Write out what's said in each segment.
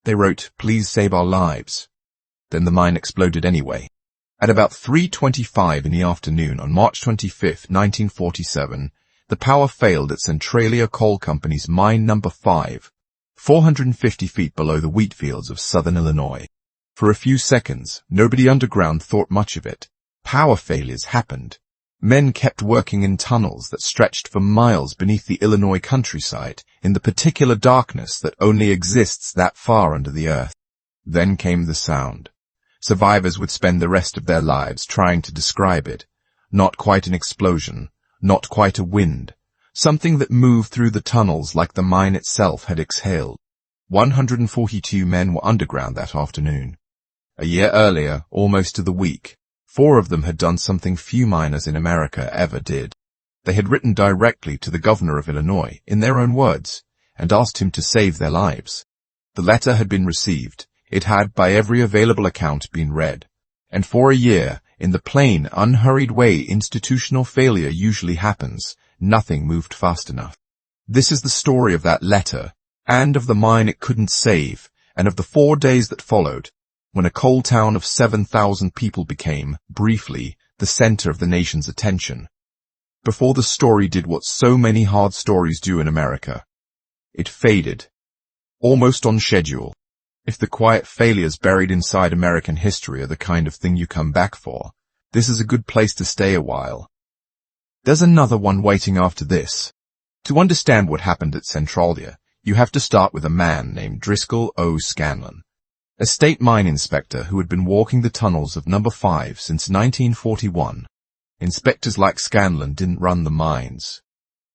They wrote, "Please save our lives." Then the mine exploded anyway. At about 3:25 in the afternoon on March 25, 1947, the power failed at Centralia Coal Company's Mine No. 5, 450 feet below the wheat fields of southern Illinois. For a few seconds, nobody underground thought much of it. Power failures happened. Men kept working in tunnels that stretched for miles beneath the Illinois countryside in the particular darkness that only exists that far under the earth. Then came the sound. Survivors would spend the rest of their lives trying to describe it. Not quite an explosion, not quite a wind, something that moved through the tunnels like the mine itself had exhaled. 142 men were underground that afternoon. A year earlier, almost to the week, 4 of them had done something few miners in America ever did. They had written directly to the governor of Illinois, in their own words, and asked him to save their lives. The letter had been received. It had, by every available account, been read. And for a year, in the plain, unhurried way institutional failure usually happens, nothing moved fast enough. This is the story of that letter, and of the mine it couldn't save, and of the 4 days that followed, when a coal town of 7,000 people became, briefly, the center of the nation's attention. Before the story did what so many hard stories do in America. It faded. Almost on schedule. If the quiet failures buried inside American history are the kind of thing you come back for, this is a good place to stay a while. There's another one waiting after this. To understand what happened at Centralia, you have to start with a man named Driscoll O. Scanlon, a state mine inspector who had been walking the tunnels of No. 5 since 1941. Inspectors like Scanlon didn't run the mines.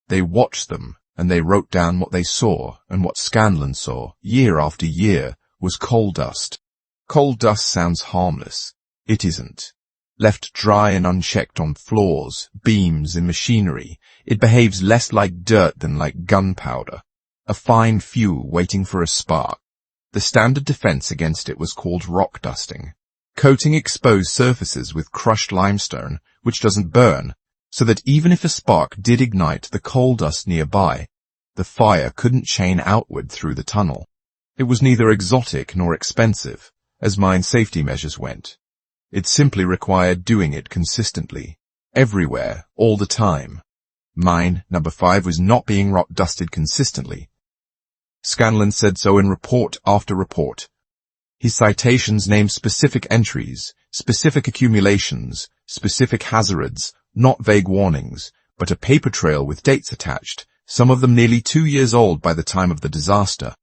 They watched them, and they wrote down what they saw, and what Scanlon saw, year after year, was coal dust. Coal dust sounds harmless. It isn't. Left dry and unchecked on floors, beams, and machinery, it behaves less like dirt than like gunpowder, a fine fuel waiting for a spark. The standard defense against it was called rock dusting, coating exposed surfaces with crushed limestone, which doesn't burn, so that even if a spark did ignite the coal dust nearby, the fire couldn't chain outward through the tunnel. It was neither exotic nor expensive, as mine safety measures went. It simply required doing it consistently, everywhere, all the time. Mine No. 5 was not being rock dusted consistently. Scanlon said so in report after report. His citations named specific entries, specific accumulations, specific hazards, not vague warnings, but a paper trail with dates attached, some of them nearly 2 years old by the time of the disaster.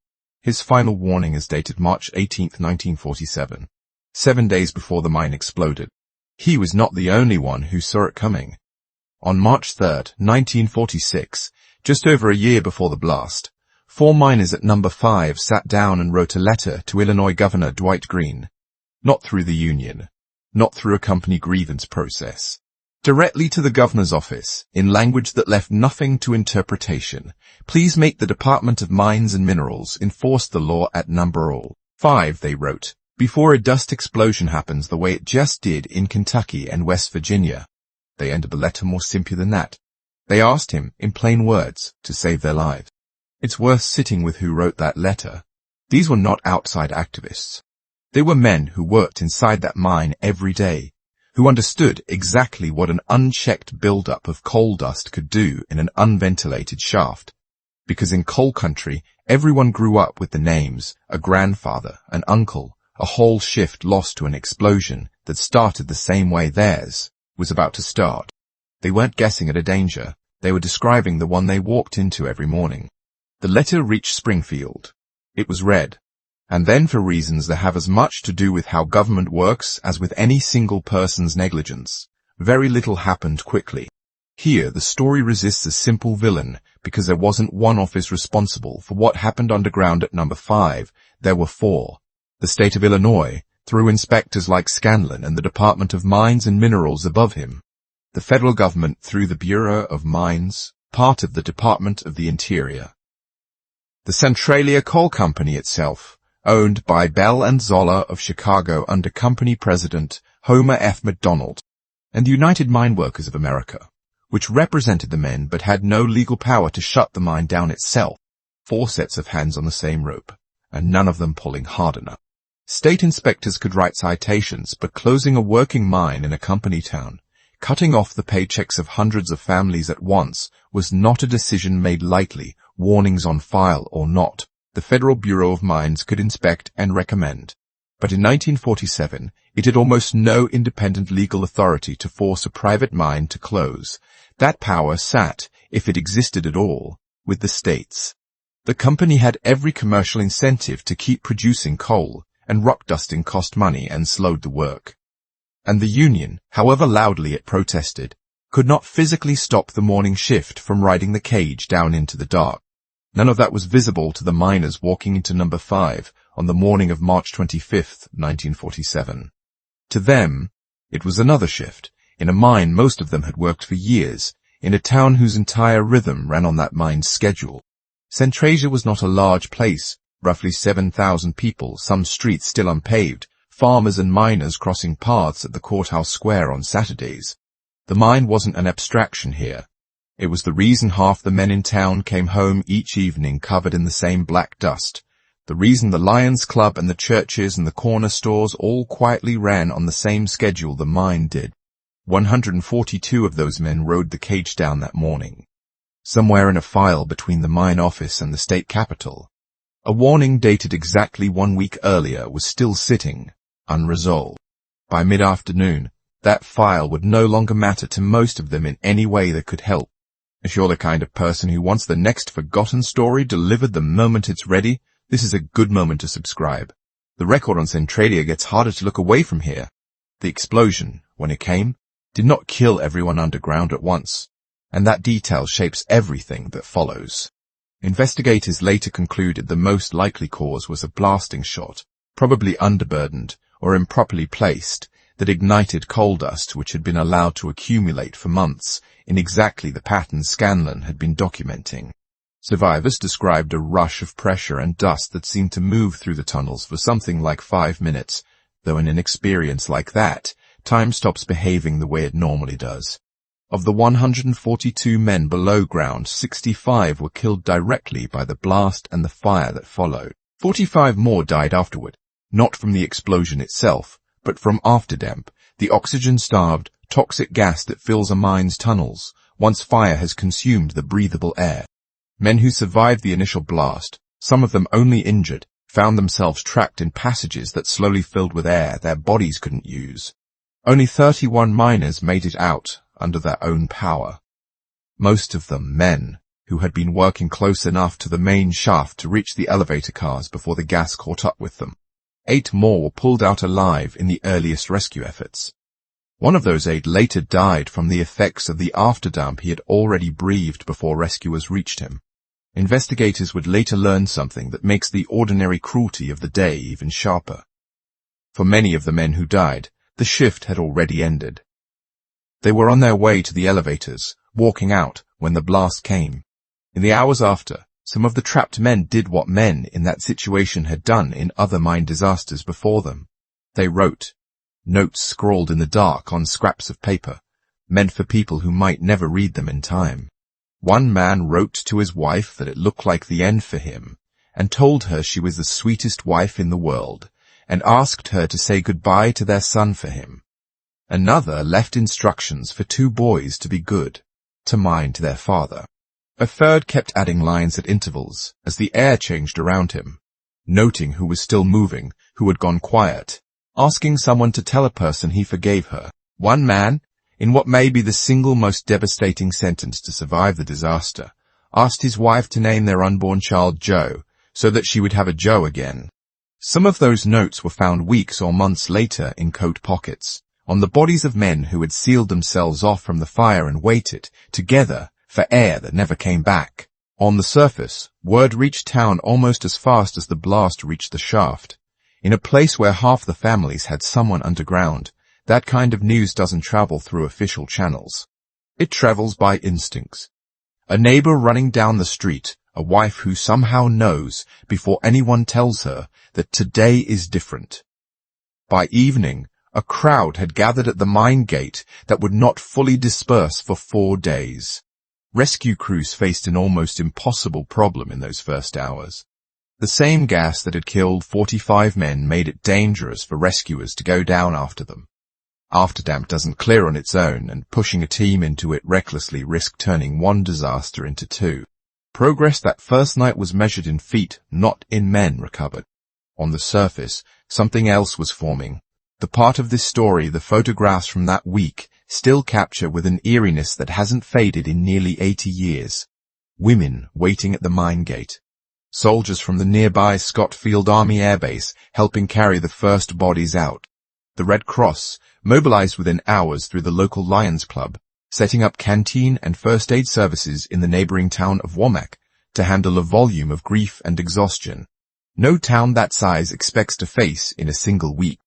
His final warning is dated March 18, 1947, 7 days before the mine exploded. He was not the only one who saw it coming. On March 3, 1946, just over a year before the blast, 4 miners at No. 5 sat down and wrote a letter to Illinois Governor Dwight Green. Not through the union, not through a company grievance process. Directly to the governor's office, in language that left nothing to interpretation. Please make the Department of Mines and Minerals enforce the law at No. 5, they wrote, before a dust explosion happens the way it just did in Kentucky and West Virginia. They ended the letter more simply than that. They asked him, in plain words, to save their lives. It's worth sitting with who wrote that letter. These were not outside activists. They were men who worked inside that mine every day, who understood exactly what an unchecked buildup of coal dust could do in an unventilated shaft. Because in coal country, everyone grew up with the names, a grandfather, an uncle, a whole shift lost to an explosion that started the same way theirs was about to start. They weren't guessing at a danger. They were describing the one they walked into every morning. The letter reached Springfield. It was read. And then for reasons that have as much to do with how government works as with any single person's negligence, very little happened quickly. Here the story resists a simple villain because there wasn't one office responsible for what happened underground at No. 5. There were 4. The state of Illinois, through inspectors like Scanlon and the Department of Mines and Minerals above him. The federal government through the Bureau of Mines, part of the Department of the Interior. The Centralia Coal Company itself, owned by Bell and Zoller of Chicago under company president Homer F. McDonald, and the United Mine Workers of America, which represented the men but had no legal power to shut the mine down itself. 4 sets of hands on the same rope, and none of them pulling hard enough. State inspectors could write citations, but closing a working mine in a company town, cutting off the paychecks of hundreds of families at once, was not a decision made lightly, warnings on file or not. The Federal Bureau of Mines could inspect and recommend. But in 1947, it had almost no independent legal authority to force a private mine to close. That power sat, if it existed at all, with the states. The company had every commercial incentive to keep producing coal, and rock dusting cost money and slowed the work. And the union, however loudly it protested, could not physically stop the morning shift from riding the cage down into the dark. None of that was visible to the miners walking into number 5 on the morning of March 25, 1947. To them, it was another shift, in a mine most of them had worked for years, in a town whose entire rhythm ran on that mine's schedule. Centralia was not a large place, roughly 7,000 people, some streets still unpaved, farmers and miners crossing paths at the courthouse square on Saturdays. The mine wasn't an abstraction here. It was the reason half the men in town came home each evening covered in the same black dust, the reason the Lions Club and the churches and the corner stores all quietly ran on the same schedule the mine did. 142 of those men rode the cage down that morning. Somewhere in a file between the mine office and the state capitol, a warning dated exactly 1 week earlier was still sitting, unresolved. By mid-afternoon, that file would no longer matter to most of them in any way that could help. If you're the kind of person who wants the next forgotten story delivered the moment it's ready, this is a good moment to subscribe. The record on Centralia gets harder to look away from here. The explosion, when it came, did not kill everyone underground at once, and that detail shapes everything that follows. Investigators later concluded the most likely cause was a blasting shot, probably underburdened or improperly placed, that ignited coal dust which had been allowed to accumulate for months in exactly the pattern Scanlon had been documenting. Survivors described a rush of pressure and dust that seemed to move through the tunnels for something like 5 minutes, though in an experience like that, time stops behaving the way it normally does. Of the 142 men below ground, 65 were killed directly by the blast and the fire that followed. 45 more died afterward, not from the explosion itself, but from afterdamp, the oxygen-starved, toxic gas that fills a mine's tunnels once fire has consumed the breathable air. Men who survived the initial blast, some of them only injured, found themselves trapped in passages that slowly filled with air their bodies couldn't use. Only 31 miners made it out under their own power. Most of them men who had been working close enough to the main shaft to reach the elevator cars before the gas caught up with them. 8 more were pulled out alive in the earliest rescue efforts. One of those 8 later died from the effects of the afterdamp he had already breathed before rescuers reached him. Investigators would later learn something that makes the ordinary cruelty of the day even sharper. For many of the men who died, the shift had already ended. They were on their way to the elevators, walking out when the blast came. In the hours after, some of the trapped men did what men in that situation had done in other mine disasters before them. They wrote, notes scrawled in the dark on scraps of paper, meant for people who might never read them in time. One man wrote to his wife that it looked like the end for him, and told her she was the sweetest wife in the world, and asked her to say goodbye to their son for him. Another left instructions for 2 boys to be good, to mind their father. A third kept adding lines at intervals as the air changed around him, noting who was still moving, who had gone quiet, asking someone to tell a person he forgave her. One man, in what may be the single most devastating sentence to survive the disaster, asked his wife to name their unborn child Joe, so that she would have a Joe again. Some of those notes were found weeks or months later in coat pockets, on the bodies of men who had sealed themselves off from the fire and waited, together, for air that never came back. On the surface, word reached town almost as fast as the blast reached the shaft. In a place where half the families had someone underground, that kind of news doesn't travel through official channels. It travels by instincts. A neighbor running down the street, a wife who somehow knows, before anyone tells her, that today is different. By evening, a crowd had gathered at the mine gate that would not fully disperse for 4 days. Rescue crews faced an almost impossible problem in those first hours. The same gas that had killed 45 men made it dangerous for rescuers to go down after them. Afterdamp doesn't clear on its own, and pushing a team into it recklessly risked turning one disaster into two. Progress that first night was measured in feet, not in men recovered. On the surface, something else was forming. The part of this story the photographs from that week still capture with an eeriness that hasn't faded in nearly 80 years. Women waiting at the mine gate. Soldiers from the nearby Scott Field Army Air Base helping carry the first bodies out. The Red Cross, mobilized within hours through the local Lions Club, setting up canteen and first aid services in the neighboring town of Womack to handle a volume of grief and exhaustion no town that size expects to face in a single week.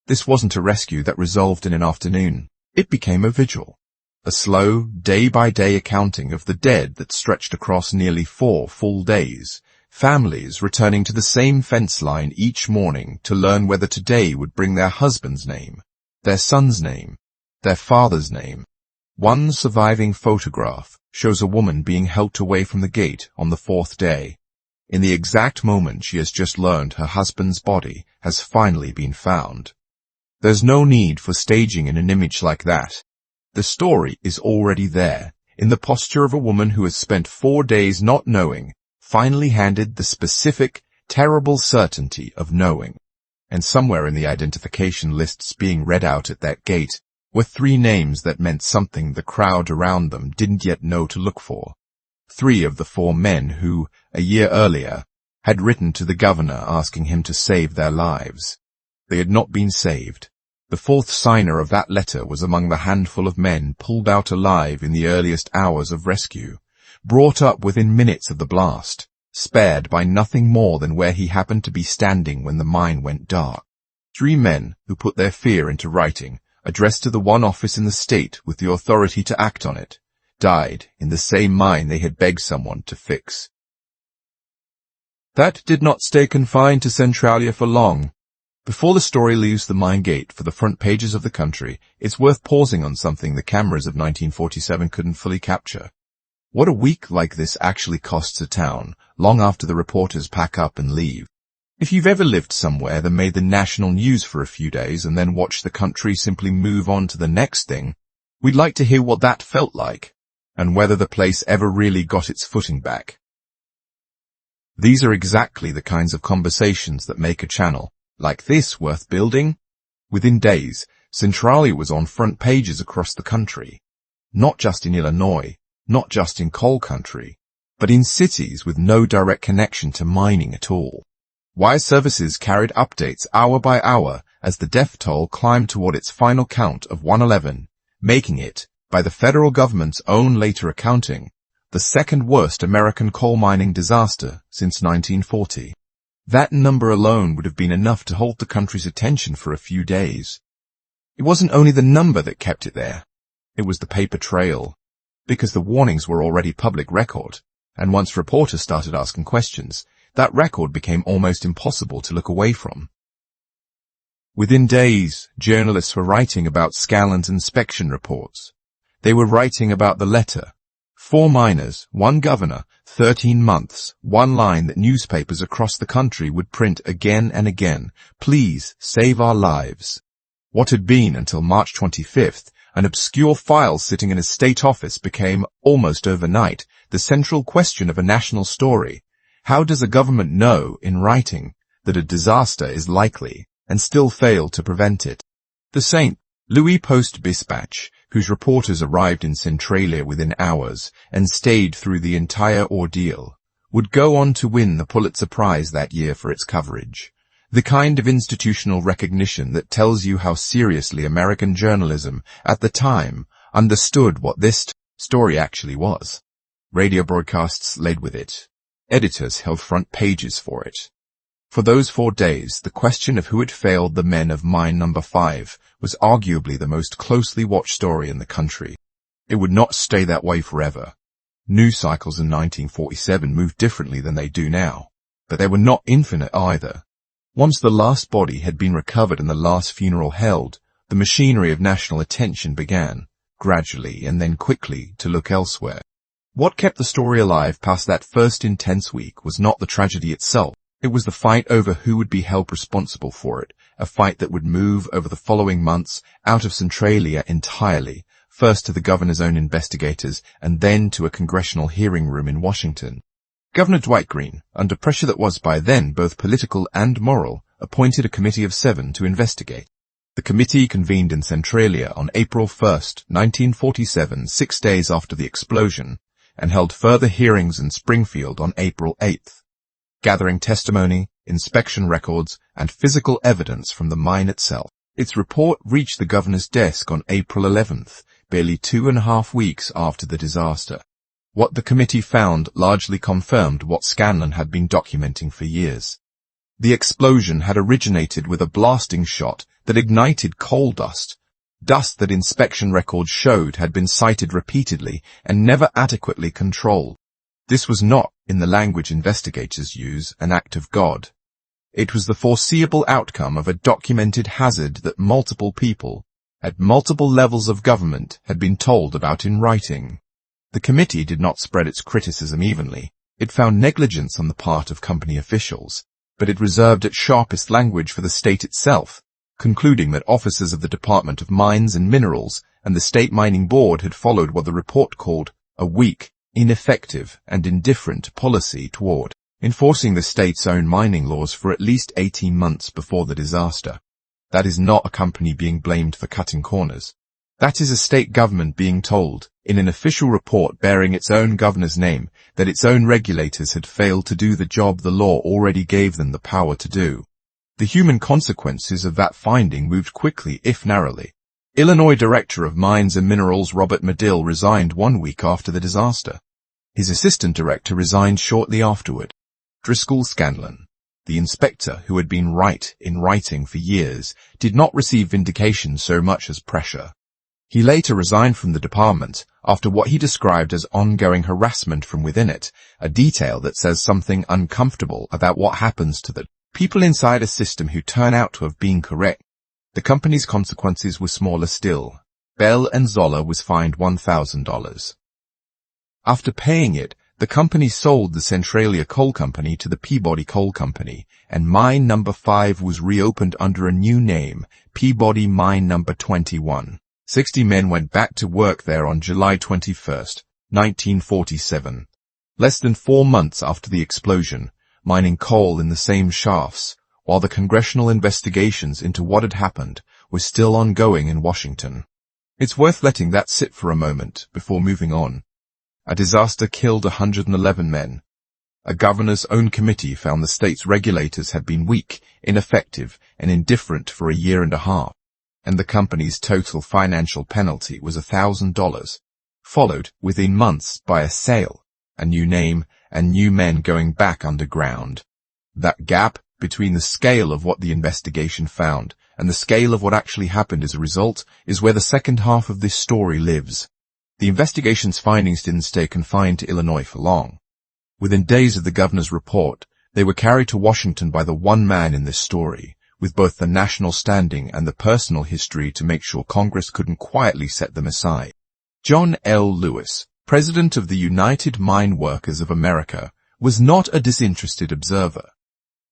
This wasn't a rescue that resolved in an afternoon. It became a vigil. A slow, day-by-day accounting of the dead that stretched across nearly 4 full days. Families returning to the same fence line each morning to learn whether today would bring their husband's name, their son's name, their father's name. One surviving photograph shows a woman being helped away from the gate on the 4th day. In the exact moment she has just learned her husband's body has finally been found. There's no need for staging in an image like that. The story is already there, in the posture of a woman who has spent 4 days not knowing, finally handed the specific, terrible certainty of knowing. And somewhere in the identification lists being read out at that gate were 3 names that meant something the crowd around them didn't yet know to look for. 3 of the 4 men who, a year earlier, had written to the governor asking him to save their lives. They had not been saved. The 4th signer of that letter was among the handful of men pulled out alive in the earliest hours of rescue, brought up within minutes of the blast, spared by nothing more than where he happened to be standing when the mine went dark. 3 men who put their fear into writing, addressed to the one office in the state with the authority to act on it, died in the same mine they had begged someone to fix. That did not stay confined to Centralia for long. Before the story leaves the mine gate for the front pages of the country, it's worth pausing on something the cameras of 1947 couldn't fully capture. What a week like this actually costs a town, long after the reporters pack up and leave. If you've ever lived somewhere that made the national news for a few days and then watched the country simply move on to the next thing, we'd like to hear what that felt like, and whether the place ever really got its footing back. These are exactly the kinds of conversations that make a channel like this worth building. Within days, Centralia was on front pages across the country. Not just in Illinois, not just in coal country, but in cities with no direct connection to mining at all. Wire services carried updates hour by hour as the death toll climbed toward its final count of 111, making it, by the federal government's own later accounting, the second worst American coal mining disaster since 1940. That number alone would have been enough to hold the country's attention for a few days. It wasn't only the number that kept it there. It was the paper trail. Because the warnings were already public record, and once reporters started asking questions, that record became almost impossible to look away from. Within days, journalists were writing about Scanlon's inspection reports. They were writing about the letter. 4 miners, 1 governor, 13 months, 1 line that newspapers across the country would print again and again. Please save our lives. What had been until March 25th, an obscure file sitting in a state office became, almost overnight, the central question of a national story. How does a government know, in writing, that a disaster is likely, and still fail to prevent it? The St. Louis Post-Dispatch, whose reporters arrived in Centralia within hours and stayed through the entire ordeal, would go on to win the Pulitzer Prize that year for its coverage. The kind of institutional recognition that tells you how seriously American journalism, at the time, understood what this story actually was. Radio broadcasts led with it. Editors held front pages for it. For those 4 days, the question of who had failed the men of Mine No. 5 was arguably the most closely watched story in the country. It would not stay that way forever. News cycles in 1947 moved differently than they do now, but they were not infinite either. Once the last body had been recovered and the last funeral held, the machinery of national attention began, gradually and then quickly, to look elsewhere. What kept the story alive past that first intense week was not the tragedy itself. It was the fight over who would be held responsible for it, a fight that would move over the following months out of Centralia entirely, first to the governor's own investigators and then to a congressional hearing room in Washington. Governor Dwight Green, under pressure that was by then both political and moral, appointed a committee of 7 to investigate. The committee convened in Centralia on April 1, 1947, 6 days after the explosion, and held further hearings in Springfield on April 8, gathering testimony, inspection records, and physical evidence from the mine itself. Its report reached the governor's desk on April 11th, barely 2.5 weeks after the disaster. What the committee found largely confirmed what Scanlon had been documenting for years. The explosion had originated with a blasting shot that ignited coal dust, dust that inspection records showed had been sighted repeatedly and never adequately controlled. This was not, in the language investigators use, an act of God. It was the foreseeable outcome of a documented hazard that multiple people, at multiple levels of government, had been told about in writing. The committee did not spread its criticism evenly. It found negligence on the part of company officials, but it reserved its sharpest language for the state itself, concluding that officers of the Department of Mines and Minerals and the State Mining Board had followed what the report called a weak, ineffective, and indifferent policy toward enforcing the state's own mining laws for at least 18 months before the disaster. That is not a company being blamed for cutting corners. That is a state government being told, in an official report bearing its own governor's name, that its own regulators had failed to do the job the law already gave them the power to do. The human consequences of that finding moved quickly, if narrowly. Illinois Director of Mines and Minerals Robert Medill resigned 1 week after the disaster. His assistant director resigned shortly afterward. Driscoll Scanlon, the inspector who had been right in writing for years, did not receive vindication so much as pressure. He later resigned from the department after what he described as ongoing harassment from within it, a detail that says something uncomfortable about what happens to the people inside a system who turn out to have been correct. The company's consequences were smaller still. Bell and Zoller was fined $1,000. After paying it, the company sold the Centralia Coal Company to the Peabody Coal Company, and Mine No. 5 was reopened under a new name, Peabody Mine No. 21. 60 men went back to work there on July 21, 1947. Less than 4 months after the explosion, mining coal in the same shafts, while the congressional investigations into what had happened were still ongoing in Washington. It's worth letting that sit for a moment before moving on. A disaster killed 111 men. A governor's own committee found the state's regulators had been weak, ineffective, and indifferent for a year and a half, and the company's total financial penalty was $1,000, followed within months by a sale, a new name, and new men going back underground. That gap between the scale of what the investigation found and the scale of what actually happened as a result is where the second half of this story lives. The investigation's findings didn't stay confined to Illinois for long. Within days of the governor's report, they were carried to Washington by the one man in this story, with both the national standing and the personal history to make sure Congress couldn't quietly set them aside. John L. Lewis, president of the United Mine Workers of America, was not a disinterested observer.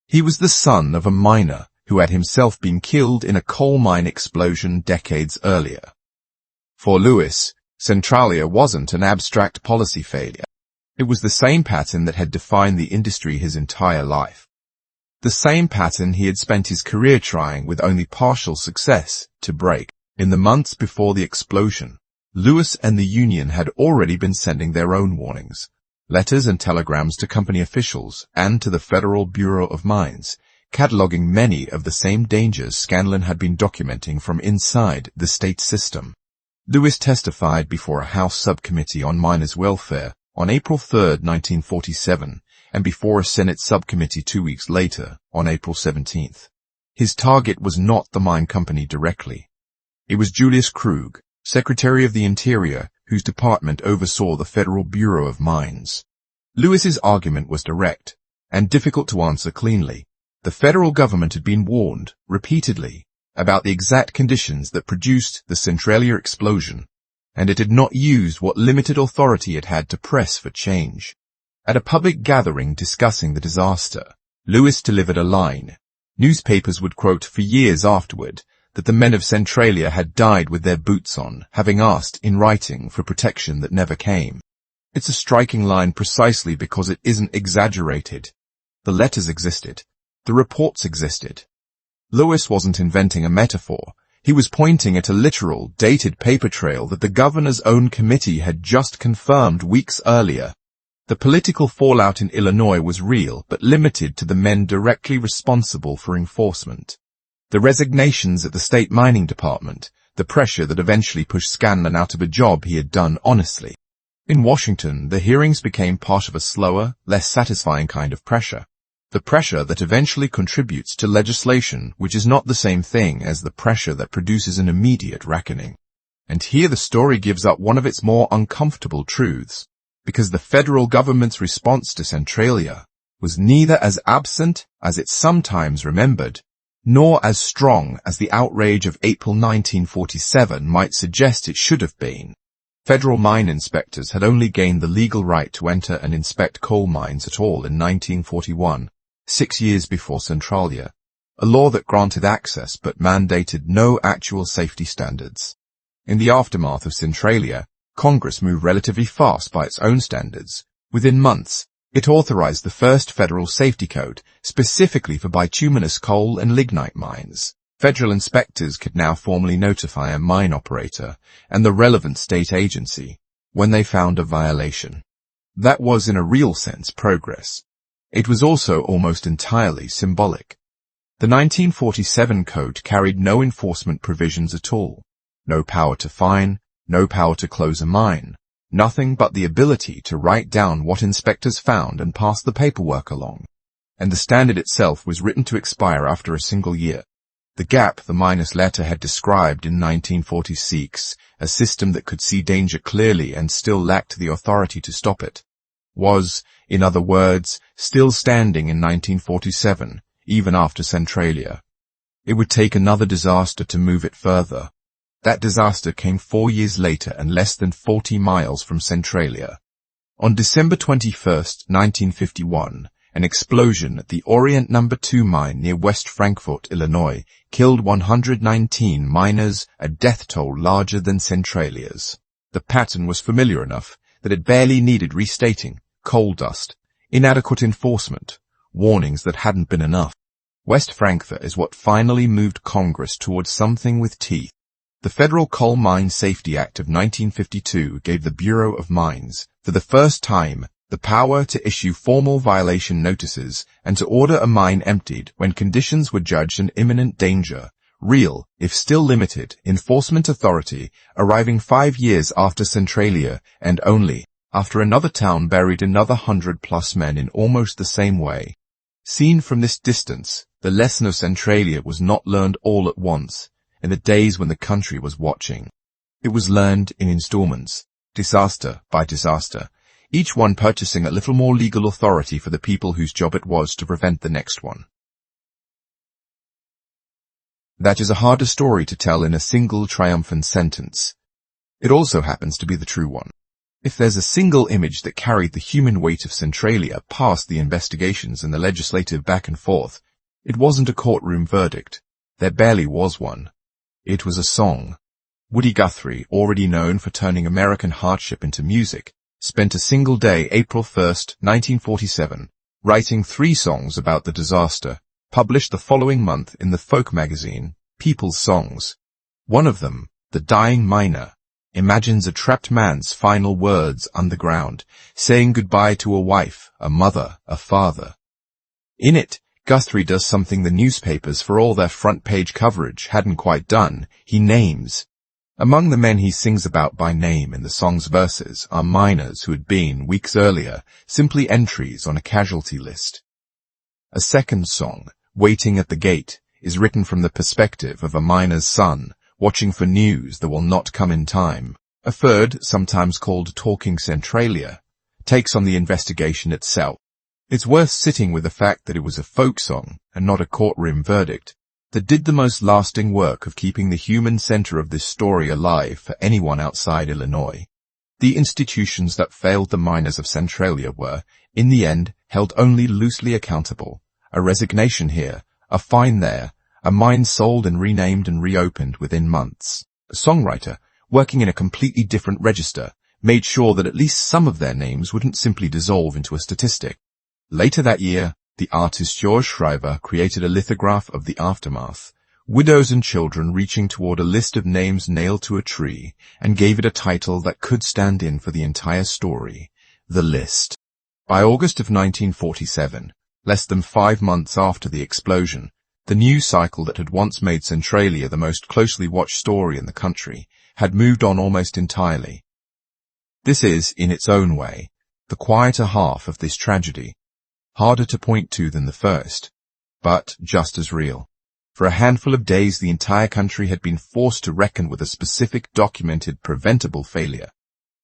He was the son of a miner who had himself been killed in a coal mine explosion decades earlier. For Lewis, Centralia wasn't an abstract policy failure. It was the same pattern that had defined the industry his entire life. The same pattern he had spent his career trying, with only partial success, to break. In the months before the explosion, Lewis and the union had already been sending their own warnings, letters and telegrams to company officials and to the Federal Bureau of Mines, cataloging many of the same dangers Scanlon had been documenting from inside the state system. Lewis testified before a House subcommittee on miners' welfare on April 3, 1947, and before a Senate subcommittee 2 weeks later, on April 17. His target was not the mine company directly. It was Julius Krug, Secretary of the Interior, whose department oversaw the Federal Bureau of Mines. Lewis's argument was direct and difficult to answer cleanly. The federal government had been warned, repeatedly, about the exact conditions that produced the Centralia explosion, and it had not used what limited authority it had to press for change. At a public gathering discussing the disaster, Lewis delivered a line. Newspapers would quote for years afterward that the men of Centralia had died with their boots on, having asked in writing for protection that never came. It's a striking line precisely because it isn't exaggerated. The letters existed. The reports existed. Lewis wasn't inventing a metaphor. He was pointing at a literal, dated paper trail that the governor's own committee had just confirmed weeks earlier. The political fallout in Illinois was real, but limited to the men directly responsible for enforcement. The resignations at the state mining department, the pressure that eventually pushed Scanlon out of a job he had done honestly. In Washington, the hearings became part of a slower, less satisfying kind of pressure. The pressure that eventually contributes to legislation, which is not the same thing as the pressure that produces an immediate reckoning. And here the story gives up one of its more uncomfortable truths, because the federal government's response to Centralia was neither as absent as it's sometimes remembered, nor as strong as the outrage of April 1947 might suggest it should have been. Federal mine inspectors had only gained the legal right to enter and inspect coal mines at all in 1941, 6 years before Centralia, a law that granted access but mandated no actual safety standards. In the aftermath of Centralia, Congress moved relatively fast by its own standards. Within months, it authorized the first federal safety code, specifically for bituminous coal and lignite mines. Federal inspectors could now formally notify a mine operator and the relevant state agency when they found a violation. That was, in a real sense, progress. It was also almost entirely symbolic. The 1947 code carried no enforcement provisions at all. No power to fine, no power to close a mine. Nothing but the ability to write down what inspectors found and pass the paperwork along. And the standard itself was written to expire after a single year. The gap the miner's letter had described in 1946, a system that could see danger clearly and still lacked the authority to stop it, was, in other words, still standing in 1947, even after Centralia. It would take another disaster to move it further. That disaster came 4 years later and less than 40 miles from Centralia. On December 21, 1951, an explosion at the Orient No. 2 mine near West Frankfort, Illinois, killed 119 miners, a death toll larger than Centralia's. The pattern was familiar enough that it barely needed restating: coal dust, inadequate enforcement, warnings that hadn't been enough. West Frankfort is what finally moved Congress towards something with teeth. The Federal Coal Mine Safety Act of 1952 gave the Bureau of Mines, for the first time, the power to issue formal violation notices and to order a mine emptied when conditions were judged an imminent danger. Real, if still limited, enforcement authority arriving 5 years after Centralia, and only after another town buried another 100+ men in almost the same way. Seen from this distance, the lesson of Centralia was not learned all at once, in the days when the country was watching. It was learned in installments, disaster by disaster, each one purchasing a little more legal authority for the people whose job it was to prevent the next one. That is a harder story to tell in a single triumphant sentence. It also happens to be the true one. If there's a single image that carried the human weight of Centralia past the investigations and the legislative back and forth, it wasn't a courtroom verdict. There barely was one. It was a song. Woody Guthrie, already known for turning American hardship into music, spent a single day, April 1, 1947, writing 3 songs about the disaster, published the following month in the folk magazine, People's Songs. One of them, The Dying Miner, imagines a trapped man's final words underground, saying goodbye to a wife, a mother, a father. In it, Guthrie does something the newspapers, for all their front-page coverage, hadn't quite done. He names. Among the men he sings about by name in the song's verses are miners who had been, weeks earlier, simply entries on a casualty list. A second song, Waiting at the Gate, is written from the perspective of a miner's son, watching for news that will not come in time. A third, sometimes called Talking Centralia, takes on the investigation itself. It's worth sitting with the fact that it was a folk song, and not a courtroom verdict, that did the most lasting work of keeping the human center of this story alive for anyone outside Illinois. The institutions that failed the miners of Centralia were, in the end, held only loosely accountable, a resignation here, a fine there, a mine sold and renamed and reopened within months. A songwriter, working in a completely different register, made sure that at least some of their names wouldn't simply dissolve into a statistic. Later that year, the artist George Schreiber created a lithograph of the aftermath, widows and children reaching toward a list of names nailed to a tree, and gave it a title that could stand in for the entire story, The List. By August of 1947, less than 5 months after the explosion, the news cycle that had once made Centralia the most closely watched story in the country had moved on almost entirely. This is, in its own way, the quieter half of this tragedy, harder to point to than the first, but just as real. For a handful of days, the entire country had been forced to reckon with a specific, documented, preventable failure.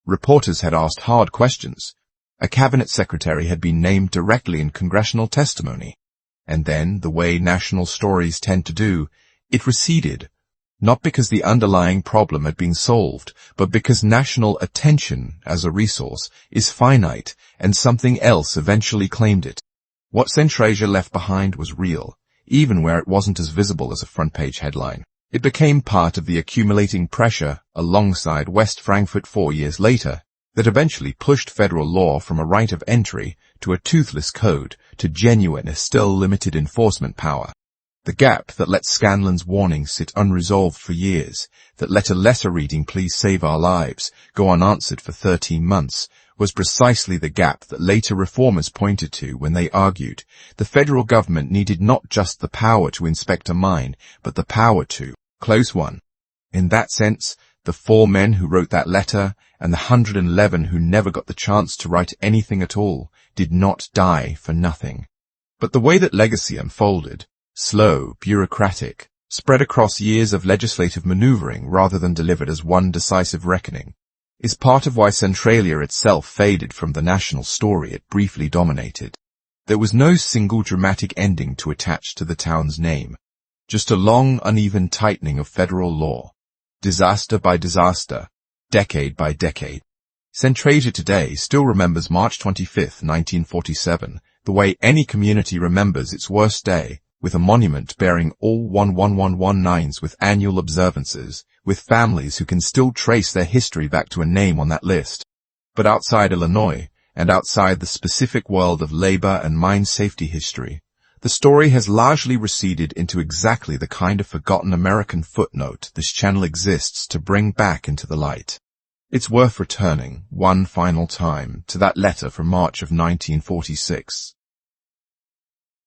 Reporters had asked hard questions. A cabinet secretary had been named directly in congressional testimony. And then, the way national stories tend to do, it receded, not because the underlying problem had been solved, but because national attention, as a resource, is finite, and something else eventually claimed it. What Centralia left behind was real, even where it wasn't as visible as a front-page headline. It became part of the accumulating pressure, alongside West Frankfurt 4 years later, that eventually pushed federal law from a right of entry to a toothless code to genuine, still limited enforcement power. The gap that let Scanlon's warning sit unresolved for years, that let a letter reading "Please save our lives" go unanswered for 13 months, was precisely the gap that later reformers pointed to when they argued the federal government needed not just the power to inspect a mine, but the power to close one. In that sense, the 4 men who wrote that letter and the 111 who never got the chance to write anything at all did not die for nothing. But the way that legacy unfolded, slow, bureaucratic, spread across years of legislative maneuvering rather than delivered as one decisive reckoning, is part of why Centralia itself faded from the national story it briefly dominated. There was no single dramatic ending to attach to the town's name, just a long, uneven tightening of federal law, disaster by disaster, decade by decade. Centralia today still remembers March 25, 1947, the way any community remembers its worst day, with a monument bearing all 11119s with annual observances, with families who can still trace their history back to a name on that list. But outside Illinois, and outside the specific world of labor and mine safety history, the story has largely receded into exactly the kind of forgotten American footnote this channel exists to bring back into the light. It's worth returning, one final time, to that letter from March of 1946.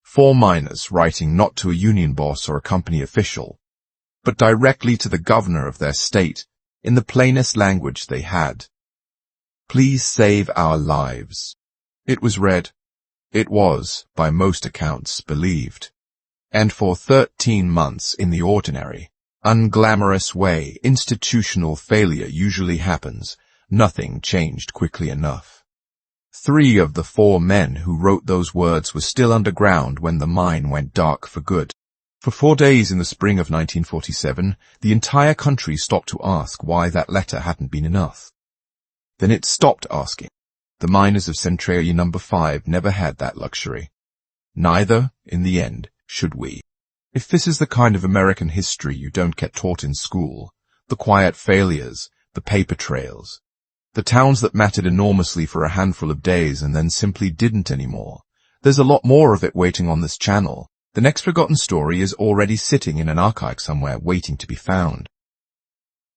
4 miners writing not to a union boss or a company official, but directly to the governor of their state, in the plainest language they had. Please save our lives. It was read. It was, by most accounts, believed. And for 13 months, in the ordinary, unglamorous way institutional failure usually happens, nothing changed quickly enough. 3 of the 4 men who wrote those words were still underground when the mine went dark for good. For 4 days in the spring of 1947, the entire country stopped to ask why that letter hadn't been enough. Then it stopped asking. The miners of Centralia No. 5 never had that luxury. Neither, in the end, should we. If this is the kind of American history you don't get taught in school, the quiet failures, the paper trails, the towns that mattered enormously for a handful of days and then simply didn't anymore, there's a lot more of it waiting on this channel. The next forgotten story is already sitting in an archive somewhere waiting to be found.